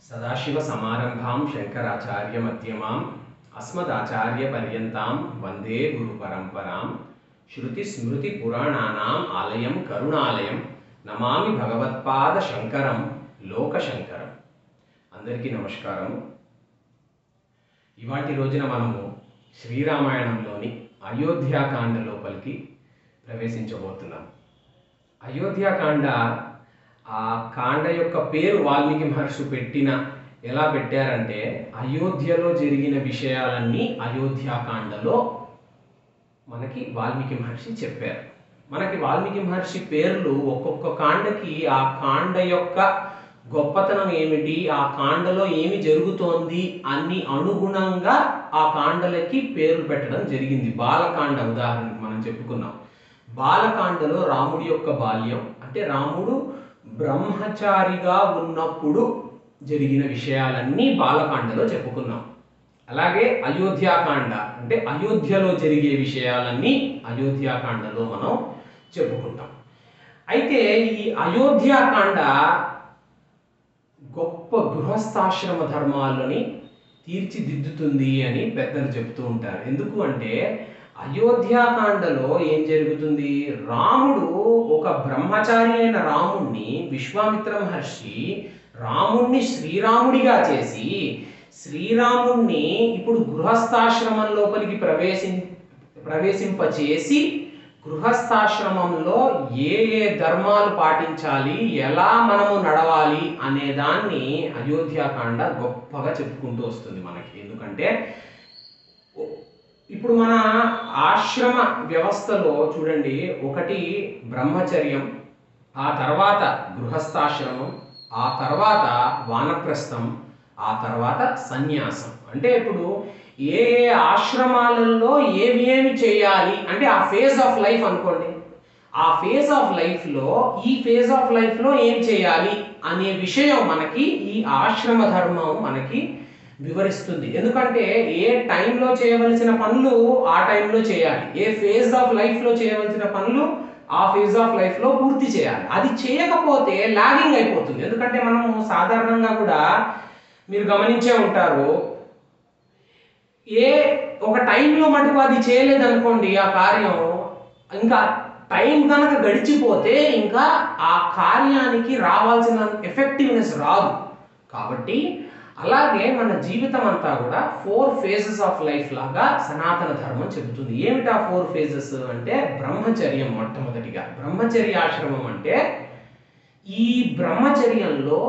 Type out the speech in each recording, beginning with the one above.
सदाशिवसमारम्भां शङ्कराचार्यमध्यमाम् अस्मदाचार्यपर्यन्तां वन्दे गुरुपरम्परां श्रुतिस्मृतिपुराणानाम् आलयं करुणालयं नमामि भगवत्पादशङ्करं लोकशङ्करं। అందరికీ నమస్కారం। ఇవాటి రోజున మనము శ్రీరామాయణంలోని అయోధ్యాకాండ లోపలికి ప్రవేశించబోతున్నాం। అయోధ్యాకాండ ఆ కాండ యొక్క పేరు వాల్మీకి మహర్షి ఎలా పెట్టారంటే అయోధ్యలో జరిగిన విషయాలన్నీ అయోధ్యాకాండలో మనకి వాల్మీకి మహర్షి చెప్పారు। మనకి వాల్మీకి మహర్షి పేర్లు ఒక్కొక్క కాండకి ఆ కాండ యొక్క గొప్పతనం ఏమిటి, ఆ కాండలో ఏమి జరుగుతోంది అన్ని అనుగుణంగా ఆ కాండలకి పేర్లు పెట్టడం జరిగింది। బాలకాండ ఉదాహరణకు మనం చెప్పుకున్నాం। బాలకాండలో రాముడి యొక్క బాల్యం అంటే రాముడు బ్రహ్మచారిగా ఉన్నప్పుడు జరిగిన విషయాలన్నీ బాలకాండలో చెప్పుకున్నాం। అలాగే అయోధ్యాకాండ అంటే అయోధ్యలో జరిగే విషయాలన్నీ అయోధ్యాకాండలో మనం చెప్పుకుంటాం। అయితే ఈ అయోధ్యాకాండ గొప్ప గృహస్థాశ్రమ ధర్మాలని తీర్చిదిద్దుతుంది అని పెద్దలు చెప్తూ ఉంటారు। ఎందుకు అంటే అయోధ్యాకాండలో ఏం జరుగుతుంది, రాముడు ఒక బ్రహ్మచారి అయిన రాముణ్ణి విశ్వామిత్ర మహర్షి రాముణ్ణి శ్రీరాముడిగా చేసి శ్రీరాముణ్ణి ఇప్పుడు గృహస్థాశ్రమం లోపలికి ప్రవేశింపచేసి గృహస్థాశ్రమంలో ఏ ఏ ధర్మాలు పాటించాలి, ఎలా మనము నడవాలి అనే దాన్ని అయోధ్యాకాండ గొప్పగా చెప్పుకుంటూ వస్తుంది మనకి। ఎందుకంటే ఇప్పుడు మన ఆశ్రమ వ్యవస్థలో చూడండి, ఒకటి బ్రహ్మచర్యం, ఆ తర్వాత గృహస్థాశ్రమం, ఆ తర్వాత వానప్రస్థం, ఆ తర్వాత సన్యాసం। అంటే ఇప్పుడు ఏ ఏ ఆశ్రమాలలో ఏమి చేయాలి అంటే ఆ ఫేజ్ ఆఫ్ లైఫ్ అనుకోండి, ఆ ఫేజ్ ఆఫ్ లైఫ్లో ఈ ఫేజ్ ఆఫ్ లైఫ్లో ఏం చేయాలి అనే విషయం మనకి ఈ ఆశ్రమ ధర్మం మనకి వివరిస్తుంది। ఎందుకంటే ఏ టైంలో చేయవలసిన పనులు ఆ టైంలో చేయాలి, ఏ ఫేజ్ ఆఫ్ లైఫ్లో చేయవలసిన పనులు ఆ ఫేజ్ ఆఫ్ లైఫ్లో పూర్తి చేయాలి। అది చేయకపోతే లాగింగ్ అయిపోతుంది। ఎందుకంటే మనము సాధారణంగా కూడా మీరు గమనించే ఉంటారు, ఒక టైంలో మటుకు అది చేయలేదనుకోండి ఆ కార్యం, ఇంకా టైం కనుక గడిచిపోతే ఇంకా ఆ కార్యానికి రావాల్సిన ఎఫెక్టివ్నెస్ రాదు। కాబట్టి అలాగే మన జీవితం అంతా కూడా 4 phases ఆఫ్ లైఫ్ లాగా సనాతన ధర్మం చెబుతుంది। ఏమిటా 4 phases అంటే బ్రహ్మచర్యం, మొట్టమొదటిగా బ్రహ్మచర్యాశ్రమం అంటే ఈ బ్రహ్మచర్యంలో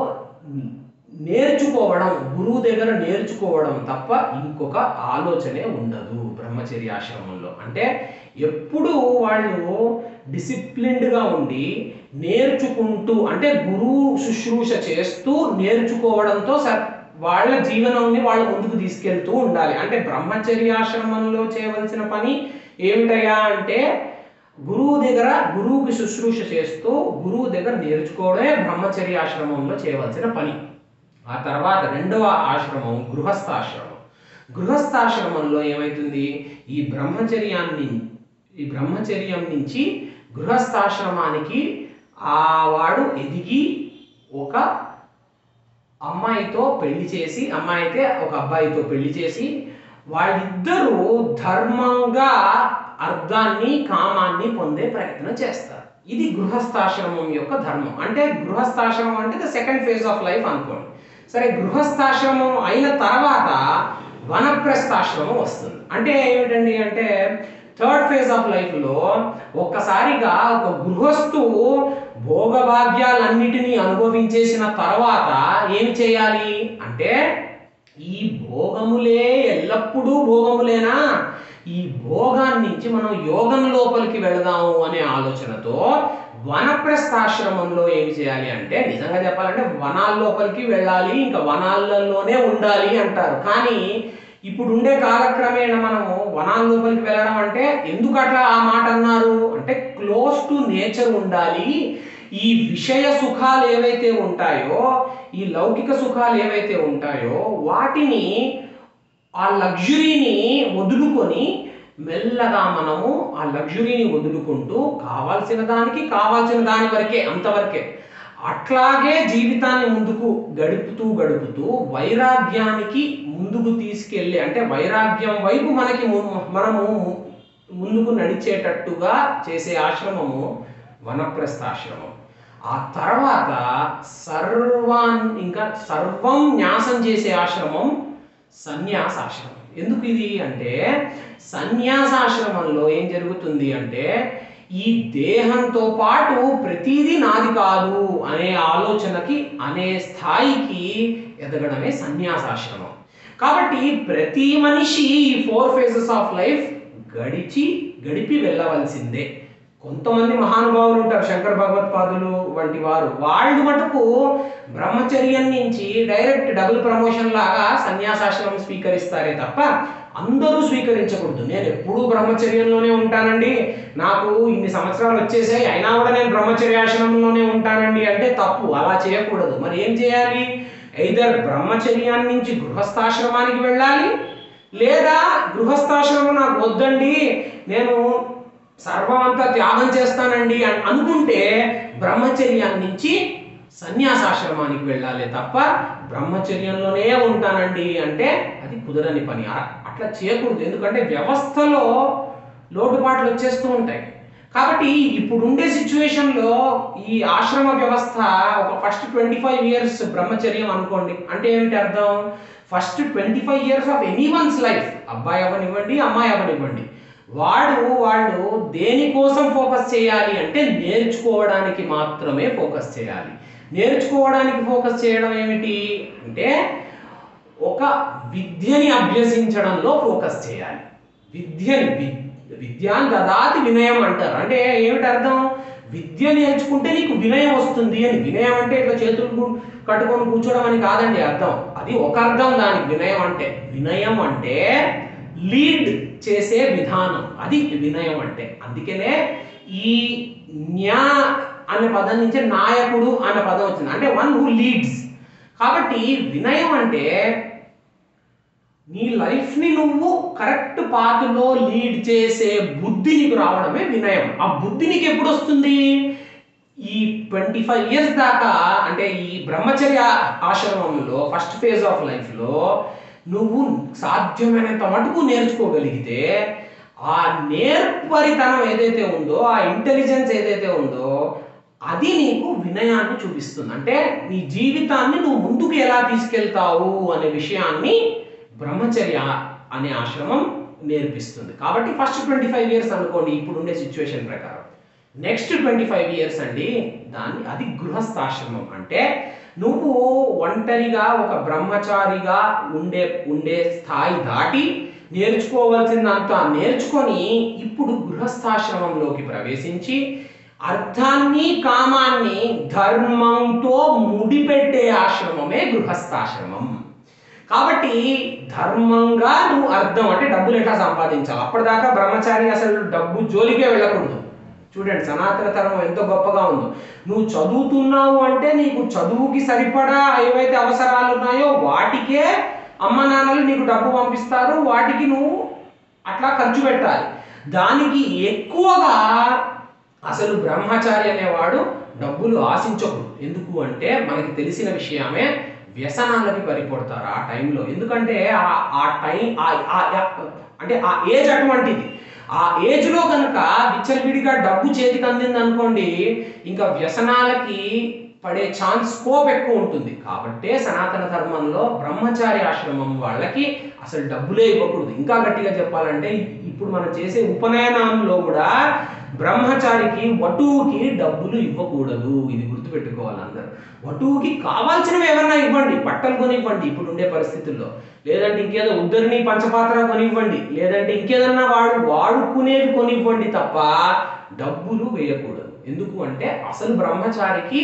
నేర్చుకోవడం, గురువు దగ్గర నేర్చుకోవడం తప్ప ఇంకొక ఆలోచనే ఉండదు బ్రహ్మచర్యాశ్రమంలో। అంటే ఎప్పుడు వాళ్ళు డిసిప్లిన్డ్గా ఉండి నేర్చుకుంటూ అంటే గురువు శుశ్రూష చేస్తూ నేర్చుకోవడంతో వాళ్ళ జీవనాన్ని వాళ్ళు ముందుకు తీసుకెళ్తూ ఉండాలి। అంటే బ్రహ్మచర్యాశ్రమంలో చేయవలసిన పని ఏమిటయ్యా అంటే గురువుకి శుశ్రూష చేస్తూ గురువు దగ్గర నేర్చుకోవడమే బ్రహ్మచర్యాశ్రమంలో చేయవలసిన పని। ఆ తర్వాత రెండవ ఆశ్రమం గృహస్థాశ్రమం। గృహస్థాశ్రమంలో ఏమవుతుంది, ఈ బ్రహ్మచర్యం నుంచి గృహస్థాశ్రమానికి వాడు ఎదిగి ఒక అమ్మాయితో పెళ్లి చేసి, అమ్మాయి అయితే ఒక అబ్బాయితో పెళ్లి చేసి వాళ్ళిద్దరూ ధర్మంగా అర్థాన్ని కామాన్ని పొందే ప్రయత్నం చేస్తారు। ఇది గృహస్థాశ్రమం యొక్క ధర్మం। అంటే గృహస్థాశ్రమం అంటే the second phase of life అనుకోండి। సరే, గృహస్థాశ్రమం అయిన తర్వాత వనప్రస్థాశ్రమం వస్తుంది। అంటే ఏమిటండి అంటే థర్డ్ ఫేజ్ ఆఫ్ లైఫ్లో ఒక్కసారిగా ఒక గృహస్థు భోగభాగ్యాలన్నిటినీ అనుభవించేసిన తర్వాత ఏం చేయాలి అంటే ఈ భోగములే ఎల్లప్పుడూ భోగములేనా, ఈ భోగాన్ని నుంచి మనం యోగం లోపలికి వెళదాము అనే ఆలోచనతో వనప్రస్థాశ్రమంలో ఏమి చేయాలి అంటే నిజంగా చెప్పాలంటే వనాల లోపలికి వెళ్ళాలి, ఇంకా వనాలలోనే ఉండాలి అంటారు। కానీ ఇప్పుడు ఉండే కాలక్రమేణా మనము వనాల లోపలికి వెళ్ళడం అంటే ఎందుకు అట్లా ఆ మాట అన్నారు అంటే క్లోజ్ టు నేచర్ ఉండాలి। ఈ విషయ సుఖాలు ఏవైతే ఉంటాయో, ఈ లౌకిక సుఖాలు ఏవైతే ఉంటాయో వాటిని, ఆ లగ్జరీని వదులుకొని మెల్లగా మనము ఆ లగ్జరీని వదులుకుంటూ కావాల్సిన దాని వరకే, అంతవరకే అట్లాగే జీవితాన్ని ముందుకు గడుపుతూ గడుపుతూ వైరాగ్యానికి ముందుకు తీసుకెళ్ళి, అంటే వైరాగ్యం వైపు మనము ముందుకు నడిచేటట్టుగా చేసే ఆశ్రమము వనప్రస్థాశ్రమం. ఆ తర్వాత సర్వం న్యాసం చేసే ఆశ్రమం సన్యాసాశ్రమం. ఎందుకు ఇది అంటే, సన్యాసాశ్రమంలో ఏం జరుగుతుంది అంటే, ఈ దేహంతో పాటు ప్రతిదీ నాది కాదు అనే ఆలోచనకి, అనే స్థాయికి ఎదగడమే సన్యాసాశ్రమం. కాబట్టి ప్రతి మనిషి ఈ 4 phases ఆఫ్ లైఫ్ గడిపి వెళ్ళవలసిందే. కొంతమంది మహానుభావులు ఉంటారు, శంకర భగవత్పాదులు వంటి వారు, వాళ్ళు మటుకు బ్రహ్మచర్యం నుంచి డైరెక్ట్ డబుల్ ప్రమోషన్ లాగా సన్యాసాశ్రమం స్వీకరిస్తారే తప్ప అందరూ స్వీకరించకూడదు. నేను ఎప్పుడూ బ్రహ్మచర్యంలోనే ఉంటానండి, నాకు ఇన్ని సంవత్సరాలు వచ్చేసాయి అయినా కూడా నేను బ్రహ్మచర్యాశ్రమంలోనే ఉంటానండి అంటే తప్పు. అలా చేయకూడదు. మరి ఏం చేయాలి? ఎయిదర్ బ్రహ్మచర్యాన్ని నుంచి గృహస్థాశ్రమానికి వెళ్ళాలి, లేదా గృహస్థాశ్రమం నాకు వద్దండి, నేను సర్వమంతా త్యాగం చేస్తానండి అని అనుకుంటే బ్రహ్మచర్యాన్ని నుంచి సన్యాసాశ్రమానికి వెళ్ళాలి తప్ప బ్రహ్మచర్యంలోనే ఉంటానండి అంటే అది కుదరని పని. అట్లా చేయకూడదు. ఎందుకంటే వ్యవస్థలో లోటుపాట్లు వచ్చేస్తూ ఉంటాయి. కాబట్టి ఇప్పుడుండే సిచ్యువేషన్లో ఈ ఆశ్రమ వ్యవస్థ ఒక ఫస్ట్ 25 years బ్రహ్మచర్యం అనుకోండి. అంటే ఏమిటి అర్థం? First 25 years of any one's life, అబ్బాయి అవనివ్వండి అమ్మాయి అవనివ్వండి, వాళ్ళు దేనికోసం ఫోకస్ చేయాలి అంటే నేర్చుకోవడానికి మాత్రమే ఫోకస్ చేయాలి. నేర్చుకోవడానికి ఫోకస్ చేయడం ఏమిటి అంటే ఒక విద్యని అభ్యసించడంలో ఫోకస్ చేయాలి. విద్యాన్ దదాతి వినయం అంటారు. అంటే ఏమిటి అర్థం? విద్య నేర్చుకుంటే నీకు వినయం వస్తుంది అని. వినయం అంటే ఇట్లా చేతులు కట్టుకొని కూర్చోవడం అని కాదండి అర్థం. అది ఒక అర్థం దానికి. వినయం అంటే లీడ్ చేసే విధానం, అది వినయం అంటే. అందుకనే ఈ న్యా అనే పదం నుంచి నాయకుడు అనే పదం వచ్చింది, అంటే వన్ హూ లీడ్స్. కాబట్టి వినయం అంటే నీ లైఫ్ని నువ్వు కరెక్ట్ పాత్లో లీడ్ చేసే బుద్ధి నీకు రావడమే వినయం. ఆ బుద్ధి నీకు ఎప్పుడు వస్తుంది? ఈ 25 years దాకా, అంటే ఈ బ్రహ్మచర్య ఆశ్రమంలో ఫస్ట్ ఫేజ్ ఆఫ్ లైఫ్లో నువ్వు సాధ్యమైనంత మటుకు నేర్చుకోగలిగితే ఆ నేర్పరితనం ఏదైతే ఉందో, ఆ ఇంటెలిజెన్స్ ఏదైతే ఉందో, అది నీకు వినయాన్ని చూపిస్తుంది. అంటే నీ జీవితాన్ని నువ్వు ముందుకు ఎలా తీసుకెళ్తావు అనే విషయాన్ని బ్రహ్మచర్య అనే ఆశ్రమం నేర్పిస్తుంది. కాబట్టి ఫస్ట్ 25 years అనుకోండి ఇప్పుడుండే సిచ్యువేషన్ ప్రకారం. నెక్స్ట్ 25 years అండి అది గృహస్థాశ్రమం. అంటే నువ్వు ఒంటరిగా ఒక బ్రహ్మచారిగా ఉండే స్థాయి దాటి నేర్చుకోవాల్సిందంతా నేర్చుకొని ఇప్పుడు గృహస్థాశ్రమంలోకి ప్రవేశించి అర్థాన్ని కామాన్ని ధర్మంతో ముడిపెట్టే ఆశ్రమమే గృహస్థాశ్రమం. కాబట్టి ధర్మంగా నువ్వు అర్థం అంటే డబ్బులు ఎట్లా సంపాదించాలి. అప్పటిదాకా బ్రహ్మచారి అసలు డబ్బు జోలికే వెళ్ళకూడదు. చూడండి సనాతన ధర్మం ఎంతో గొప్పగా ఉందో. నువ్వు చదువుతున్నావు అంటే నీకు చదువుకి సరిపడా ఏవైతే అవసరాలు ఉన్నాయో వాటికే అమ్మ నాన్నలు నీకు డబ్బు పంపిస్తారు, వాటికి నువ్వు అట్లా ఖర్చు పెట్టాలి. దానికి ఎక్కువగా అసలు బ్రహ్మచారి అనేవాడు డబ్బులు ఆశించకూడదు. ఎందుకు అంటే మనకి తెలిసిన విషయమే, వ్యసనాలకి పరిపడతారు ఆ టైంలో. ఎందుకంటే ఆ టైం అంటే ఆ ఏజ్ అటువంటిది. ఆ ఏజ్లో కనుక విచ్చలవిడిగా డబ్బు చేతికి అందింది అనుకోండి, ఇంకా వ్యసనాలకి పడే స్కోప్ ఎక్కువ ఉంటుంది. కాబట్టే సనాతన ధర్మంలో బ్రహ్మచారి ఆశ్రమం వాళ్ళకి అసలు డబ్బులే ఇవ్వకూడదు. ఇంకా గట్టిగా చెప్పాలంటే ఇప్పుడు మనం చేసే ఉపనయనంలో కూడా బ్రహ్మచారికి వటువుకి డబ్బులు ఇవ్వకూడదు. ఇది గుర్తుపెట్టుకోవాలి అందరూ. వటువుకి కావాల్సినవి ఏమన్నా ఇవ్వండి, బట్టలు కొనివ్వండి ఇప్పుడు ఉండే పరిస్థితుల్లో, లేదంటే ఇంకేదో ఉద్దరిని పంచపాత్ర కొనివ్వండి, లేదంటే ఇంకేదన్నా వాడుకునేవి కొనివ్వండి తప్ప డబ్బులు వేయకూడదు. ఎందుకు అంటే అసలు బ్రహ్మచారికి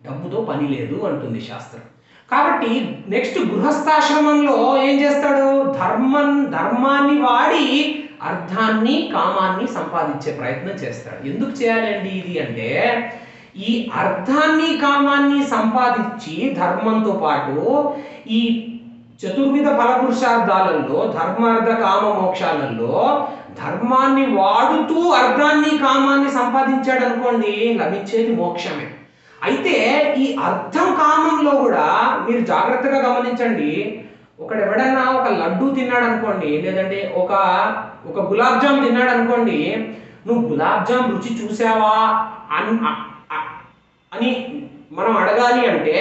డబ్బుతో పని లేదు అంటుంది శాస్త్రం. కాబట్టి నెక్స్ట్ గృహస్థాశ్రమంలో ఏం చేస్తాడు? ధర్మాన్ని వాడి అర్థాన్ని కామాన్ని సంపాదించే ప్రయత్నం చేస్తాడు. ఎందుకు చేయాలండి ఇది అంటే, ఈ అర్థాన్ని కామాన్ని సంపాదించి ధర్మంతో పాటు ఈ చతుర్విధ ఫలపురుషార్థాలలో ధర్మార్థ కామ మోక్షాలలో ధర్మాన్ని వాడుతూ అర్థాన్ని కామాన్ని సంపాదించాడు అనుకోండి, లభించేది మోక్షమే. అయితే ఈ అర్థం కామంలో కూడా మీరు జాగ్రత్తగా గమనించండి. ఎవడైనా ఒక లడ్డూ తిన్నాడు అనుకోండి, లేదంటే ఒక ఒక గులాబ్ జామ్ తిన్నాడు అనుకోండి, నువ్వు గులాబ్ జామ్ రుచి చూసావా అని మనం అడగాలి అంటే,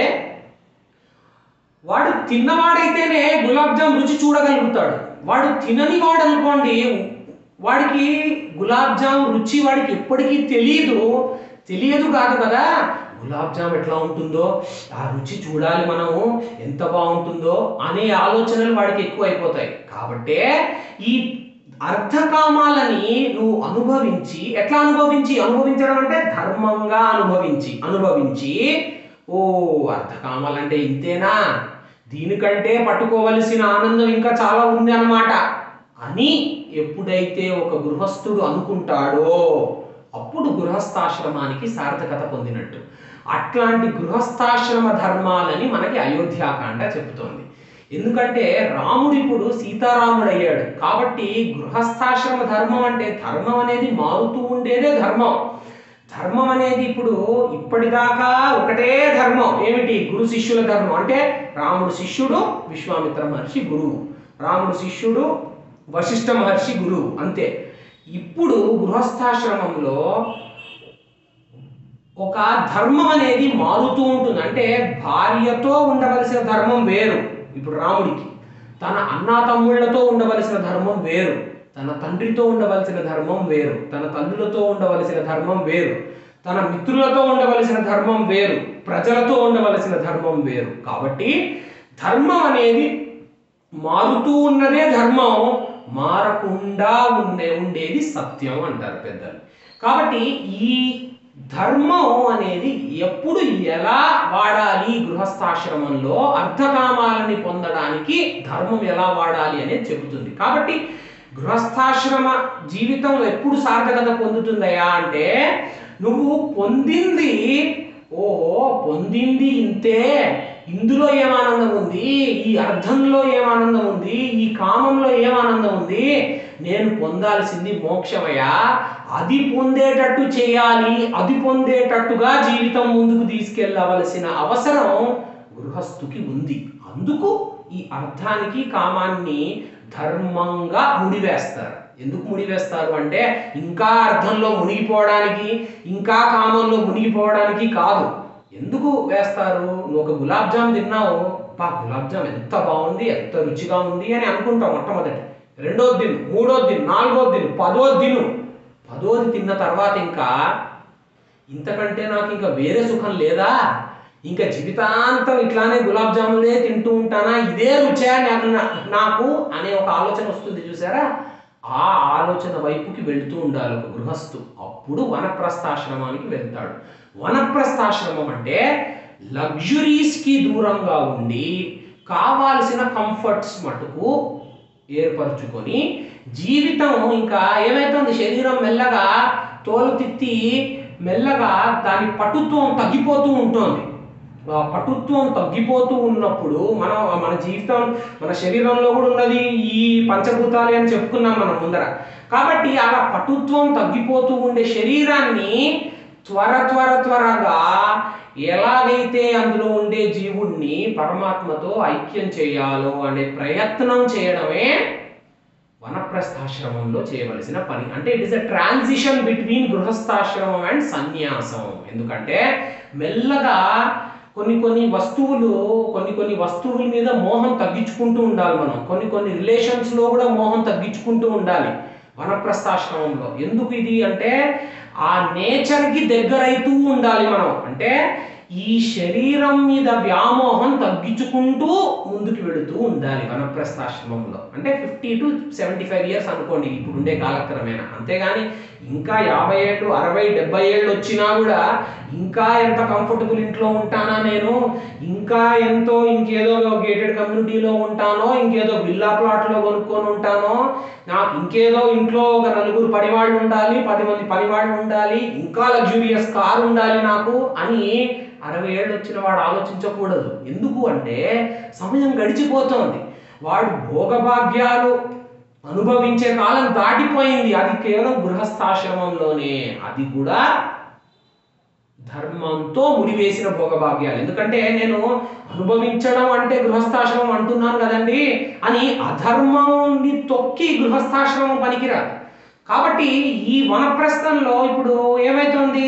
వాడు తిన్నవాడైతేనే గులాబ్ జామ్ రుచి చూడగలుగుతాడు. వాడు తినని వాడు అనుకోండి, వాడికి గులాబ్ జామ్ రుచి వాడికి ఎప్పటికీ తెలియదు కాదు కదా. గులాబ్ జామ్ ఎట్లా ఉంటుందో, ఆ రుచి చూడాలి మనము, ఎంత బాగుంటుందో అనే ఆలోచనలు వాడికి ఎక్కువ అయిపోతాయి. కాబట్టే ఈ అర్థకామాలని నువ్వు ఎట్లా అనుభవించడం అంటే ధర్మంగా అనుభవించి ఓ అర్థకామాలంటే ఇంతేనా, దీనికంటే పట్టుకోవలసిన ఆనందం ఇంకా చాలా ఉంది అన్నమాట అని ఎప్పుడైతే ఒక గృహస్థుడు అనుకుంటాడో అప్పుడు గృహస్థాశ్రమానికి సార్థకత పొందినట్టు. అట్లాంటి గృహస్థాశ్రమ ధర్మాలని మనకి అయోధ్యాకాండ చెబుతోంది. ఎందుకంటే రాముడు ఇప్పుడు సీతారాముడు అయ్యాడు కాబట్టి గృహస్థాశ్రమ ధర్మం అంటే ధర్మం అనేది మారుతూ ఉండేదే ధర్మం అనేది ఇప్పుడు ఇప్పటిదాకా ఒకటే ధర్మం. ఏమిటి? గురు శిష్యుల ధర్మం. అంటే రాముడు శిష్యుడు, విశ్వామిత్ర మహర్షి గురువు, రాముడు శిష్యుడు, వశిష్ఠ మహర్షి గురువు, అంతే. ఇప్పుడు గృహస్థాశ్రమంలో ఒక ధర్మం అనేది మారుతూ ఉంటుంది. అంటే భార్యతో ఉండవలసిన ధర్మం వేరు ఇప్పుడు రాముడికి, తన అన్నా తమ్ముళ్లతో ఉండవలసిన ధర్మం వేరు, తన తండ్రితో ఉండవలసిన ధర్మం వేరు, తన తల్లులతో ఉండవలసిన ధర్మం వేరు, తన మిత్రులతో ఉండవలసిన ధర్మం వేరు, ప్రజలతో ఉండవలసిన ధర్మం వేరు. కాబట్టి ధర్మం అనేది మారుతూ ఉన్నదే ధర్మం, మారకుండా ఉండేది సత్యం అంటారు పెద్దలు. కాబట్టి ఈ ధర్మం అనేది ఎప్పుడు ఎలా వాడాలి, గృహస్థాశ్రమంలో అర్థకామాలని పొందడానికి ధర్మం ఎలా వాడాలి అనేది చెబుతుంది. కాబట్టి గృహస్థాశ్రమ జీవితం ఎప్పుడు సార్థకత పొందుతుందయా అంటే, నువ్వు పొందింది ఇంతే, ఇందులో ఏమానందం ఉంది, ఈ అర్థంలో ఏమానందం ఉంది, ఈ కామంలో ఏమానందం ఉంది, నేను పొందాల్సింది మోక్షమయ్యా, అది పొందేటట్టు చేయాలి, అది పొందేటట్టుగా జీవితం ముందుకు తీసుకెళ్ళవలసిన అవసరం గృహస్థుకి ఉంది. అందుకు ఈ అర్థానికి కామాన్ని ధర్మంగా ముడివేస్తారు. ఎందుకు ముడివేస్తారు అంటే ఇంకా అర్థంలో మునిగిపోవడానికి, ఇంకా కామంలో మునిగిపోవడానికి కాదు. ఎందుకు వేస్తారు? నువ్వు ఒక గులాబ్ జామ్ తిన్నావు, గులాబ్ జామ్ ఎంత బాగుంది, ఎంత రుచిగా ఉంది అని అనుకుంటావు మొట్టమొదటి, రెండోది తిను, మూడోది తిను, నాలుగోది తిను, పదోది తిను. పదోది తిన్న తర్వాత ఇంకా ఇంతకంటే నాకు ఇంకా వేరే సుఖం లేదా, ఇంకా జీవితాంతం ఇట్లానే గులాబ్ జాములే తింటూ ఉంటానా, ఇదే రుచే నాకు అనే ఒక ఆలోచన వస్తుంది చూసారా. ఆ ఆలోచన వైపుకి వెళ్తూ ఉండాలి ఒక గృహస్థు. అప్పుడు వనప్రస్థాశ్రమానికి వెళ్తాడు. వనప్రస్థాశ్రమం అంటే లగ్జరీస్కి దూరంగా ఉండి కావాల్సిన కంఫర్ట్స్ మటుకు ఏర్పరచుకొని జీవితం ఇంకా ఏమైతుంది, శరీరం మెల్లగా తోలు తిత్తి మెల్లగా దాని పటుత్వం తగ్గిపోతూ ఉంటుంది. పటుత్వం తగ్గిపోతూ ఉన్నప్పుడు మన జీవితం, మన శరీరంలో కూడా ఉన్నది ఈ పంచభూతాలే అని చెప్పుకున్నాం మనం ముందర. కాబట్టి అలా పటుత్వం తగ్గిపోతూ ఉండే శరీరాన్ని త్వరగా ఎలాగైతే అందులో ఉండే జీవుణ్ణి పరమాత్మతో ఐక్యం చేయాలో అనే ప్రయత్నం చేయడమే వనప్రస్థాశ్రమంలో చేయవలసిన పని. అంటే it is a transition between గృహస్థాశ్రమం అండ్ సన్యాసం. ఎందుకంటే మెల్లగా కొన్ని వస్తువుల మీద మోహం తగ్గించుకుంటూ ఉండాలి మనం. కొన్ని రిలేషన్స్లో కూడా మోహం తగ్గించుకుంటూ ఉండాలి వనప్రస్థాశ్రమంలో. ఎందుకు ఇది అంటే ఆ నేచర్కి దగ్గరైతూ ఉండాలి మనం. అంటే ఈ శరీరం మీద వ్యామోహం తగ్గించుకుంటూ ముందుకు వెళుతూ ఉండాలి వనప్రస్థాశ్రమంలో. అంటే 50 to 75 years అనుకోండి ఇప్పుడు ఉండే కాలక్రమేణా. అంతేగాని ఇంకా 50 ఏళ్ళు 60 70 ఏళ్ళు వచ్చినా కూడా ఇంకా ఎంత కంఫర్టబుల్ ఇంట్లో ఉంటానా నేను, ఇంకా ఇంకేదో గేటెడ్ కమ్యూనిటీలో ఉంటానో, ఇంకేదో విల్లా ప్లాట్లో కొనుక్కొని ఉంటానో, నాకు ఇంకేదో ఇంట్లో ఒక 4 పనివాళ్ళు ఉండాలి, 10 మంది పనివాళ్ళు ఉండాలి, ఇంకా లగ్జూరియస్ కార్ ఉండాలి నాకు అని 60 ఏళ్ళు వచ్చిన వాడు ఆలోచించకూడదు. ఎందుకు అంటే సమయం గడిచిపోతుంది, వాడు భోగభాగ్యాలు అనుభవించే కాలం దాటిపోయింది. అది కేవలం గృహస్థాశ్రమంలోనే, అది కూడా ధర్మంతో ముడివేసిన భోగభాగ్యాలు. ఎందుకంటే నేను అనుభవించడం అంటే గృహస్థాశ్రమం అంటున్నాను కదండి అని అధర్మంని తొక్కి గృహస్థాశ్రమం పనికిరాదు. కాబట్టి ఈ వనప్రస్థంలో ఇప్పుడు ఏమైతుంది,